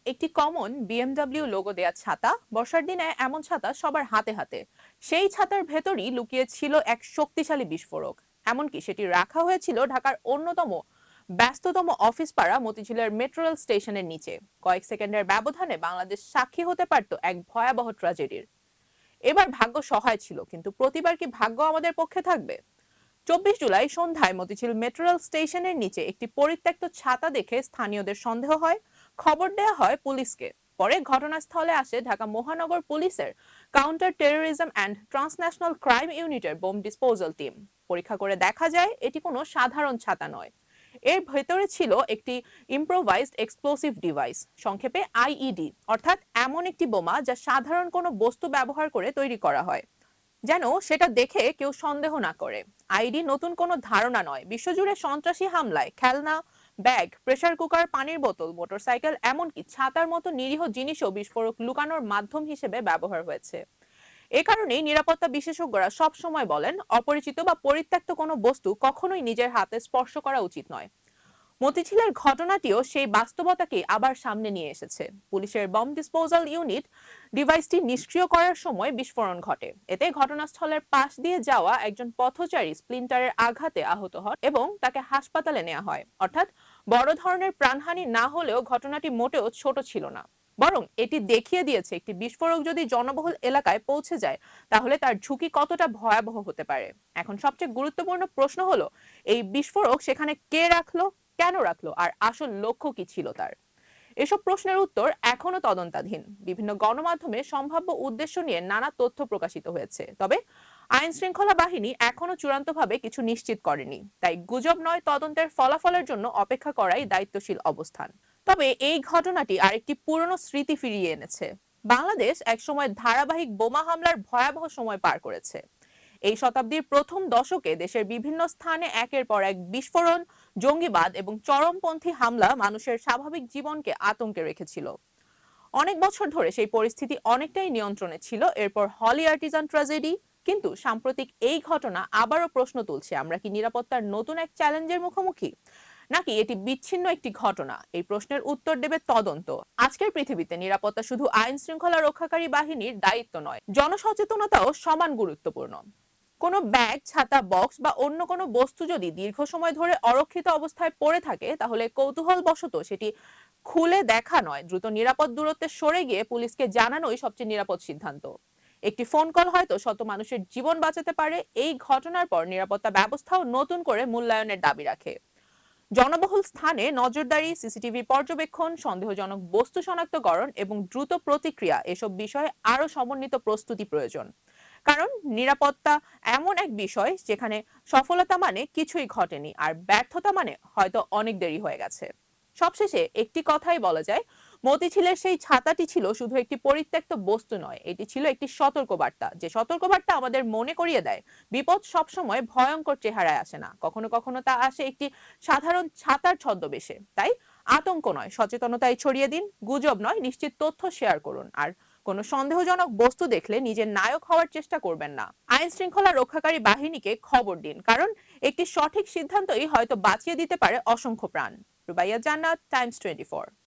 একটি common BMW logo দেয়া ছাতা, বর্ষার দিনে এমন ছাতা সবার হাতে হাতে। সেই ছাতার ভেতরই লুকিয়ে ছিল এক শক্তিশালী বিস্ফোরক। এমনকি সেটি রাখা হয়েছিল ঢাকার অন্যতম ব্যস্ততম অফিস পাড়া মতিঝিলের মেট্রো রেল স্টেশনের নিচে। কয়েক সেকেন্ডের ব্যবধানে বাংলাদেশ সাক্ষী হতে পারত এক ভয়াবহ ট্র্যাজেডির। এবার ভাগ্য সহায় ছিল, কিন্তু প্রতিবার কি ভাগ্য আমাদের পক্ষে থাকবে? 24 জুলাই সন্ধ্যায় মতিঝিল মেট্রো রেল স্টেশনের নিচে একটি পরিত্যক্ত ছাতা দেখে স্থানীয়দের সন্দেহ হয়। খবর দেয়া হয় পুলিশকে। পরে ঘটনাস্থলে আসে ঢাকা মহানগর পুলিশের counter terrorism and transnational crime ইউনিটের বোম ডিসপোজাল টিম। পরীক্ষা করে দেখা যায় এটি কোনো সাধারণ ছাতা নয়। এর ভেতরে ছিল একটি ইম্প্রোভাইজড এক্সপ্লোসিভ ডিভাইস, সংক্ষেপে আইইডি, অর্থাৎ এমন একটি বোমা যা সাধারণ কোনো বস্তু ব্যবহার করে তৈরি করা হয়, যেন সেটা দেখে কেউ সন্দেহ না করে। আইডি নতুন কোনো ধারণা নয়, বিশ্বজুড়ে সন্ত্রাসী হামলায় খেলনা, ব্যাগ, প্রেসার কুকার, পানির বোতল, মোটরসাইকেল, এমনকি ছাতার মতো নিরীহ জিনিসও বিস্ফোরক লুকানোর মাধ্যম হিসেবে ব্যবহার হয়েছে। এ কারণেই নিরাপত্তা বিশেষজ্ঞরা সব সময় বলেন, অপরিচিত বা পরিত্যক্ত কোনো বস্তু কখনোই নিজের হাতে স্পর্শ করা উচিত নয়। মতিঝিলের ঘটনাটিও সেই বাস্তবতাকে আবার সামনে নিয়ে এসেছে। পুলিশের বম ডিসপোজাল ইউনিট ডিভাইসটি নিষ্ক্রিয় করার সময় বিস্ফোরণ ঘটে। এতে ঘটনাস্থলের পাশ দিয়ে যাওয়া একজন পথচারী স্প্লিন্টারের আঘাতে আহত হন এবং তাকে হাসপাতালে নেওয়া হয়। অর্থাৎ বড় ধরনের প্রাণহানি না হলেও ঘটনাটি মোটেও ছোট ছিল না, বরং এটি দেখিয়ে দিয়েছে একটি বিস্ফোরক যদি জনবহুল এলাকায় পৌঁছে যায় তাহলে তার ঝুঁকি কতটা ভয়াবহ হতে পারে। এখন সবচেয়ে গুরুত্বপূর্ণ প্রশ্ন হলো, এই বিস্ফোরক সেখানে কে রাখলো, কেন রাখলো, আর আসল লক্ষ্য কি ছিল তার? এসব প্রশ্নের উত্তর এখনো তদন্তাধীন। বিভিন্ন গণমাধ্যমে সম্ভাব্য উদ্দেশ্য নিয়ে নানা তথ্য প্রকাশিত হয়েছে, তবে আইন শৃঙ্খলা বাহিনী এখনো চূড়ান্তভাবে কিছু নিশ্চিত করেনি। তাই গুজব নয়, তদন্তের ফলাফলের জন্য অপেক্ষা করাই দায়িত্বশীল অবস্থান। তবে এই ঘটনাটি আরেকটি পুরনো স্মৃতি ফিরিয়ে এনেছে। বাংলাদেশ একসময় ধারাবাহিক বোমা হামলার ভয়াবহ সময় পার করেছে। এই শতাব্দীর প্রথম দশকে দেশের বিভিন্ন স্থানে একের পর এক বিস্ফোরণ, জঙ্গিবাদ এবং চরমপন্থী হামলা মানুষের স্বাভাবিক জীবনকে আতঙ্কে রেখেছিল। অনেক বছর ধরে সেই পরিস্থিতি অনেকটাই নিয়ন্ত্রণে ছিল। এরপর হলি আর্টিজান ট্র্যাজেডি। কিন্তু সাম্প্রতিক এই ঘটনা আবারও প্রশ্ন তুলছে, আমরা কি নিরাপত্তার নতুন এক চ্যালেঞ্জের মুখোমুখি, নাকি এটি বিচ্ছিন্ন একটি ঘটনা? এই প্রশ্নের উত্তর দেবে তদন্ত। আজকের পৃথিবীতে নিরাপত্তা শুধু আইন শৃঙ্খলা রক্ষাকারী বাহিনীর দায়িত্ব নয়, জনসচেতনতাও সমান গুরুত্বপূর্ণ। কোনো ব্যাগ, ছাতা, বক্স বা অন্য কোনো বস্তু যদি দীর্ঘ সময় ধরে অরক্ষিত অবস্থায় পড়ে থাকে, তাহলে কৌতূহলবশত সেটি খুলে দেখা নয়, দ্রুত নিরাপদ দূরত্বে সরে গিয়ে পুলিশকে জানানোই সবচেয়ে নিরাপদ সিদ্ধান্ত। একটি ফোন কল হয়তো শত মানুষের জীবন বাঁচাতে পারে। এই ঘটনার পর নিরাপত্তা ব্যবস্থাও নতুন করে মূল্যায়নের দাবি রাখে। জনবহুল স্থানে নজরদারি, সিসিটিভি পর্যবেক্ষণ, সন্দেহজনক বস্তু শনাক্তকরণ এবং দ্রুত প্রতিক্রিয়া, এসব বিষয়ে আরো সমন্বিত প্রস্তুতি প্রয়োজন। কারণ নিরাপত্তা এমন এক বিষয় যেখানে সফলতা মানে কিছুই ঘটেনি, আর ব্যর্থতা মানে হয়তো অনেক দেরি হয়ে গেছে। সবশেষে একটি কথাই বলা যায়, মতিঝিলের সেই ছাতাটি ছিল শুধু একটি পরিত্যক্ত বস্তু নয়, এটি ছিল একটি সতর্কবার্তা। যে সতর্কবার্তা আমাদের মনে করিয়ে দেয়, বিপদ সবসময় ভয়ঙ্কর চেহারায় আসে না, কখনো কখনো তা আসে একটি সাধারণ ছাতার ছদ্মবেশে। তাই আতঙ্ক নয়, সচেতনতায় ছড়িয়ে দিন। গুজব নয়, নিশ্চিত তথ্য শেয়ার করুন। আর কোনো সন্দেহজনক বস্তু দেখলে নিজের নায়ক হওয়ার চেষ্টা করবেন না, আইন শৃঙ্খলা রক্ষাকারী বাহিনীকে খবর দিন। কারণ একটি সঠিক সিদ্ধান্তই হয়তো বাঁচিয়ে দিতে পারে অসংখ্য প্রাণ। রুবাইয়া জান্নাত, টাইমস 24।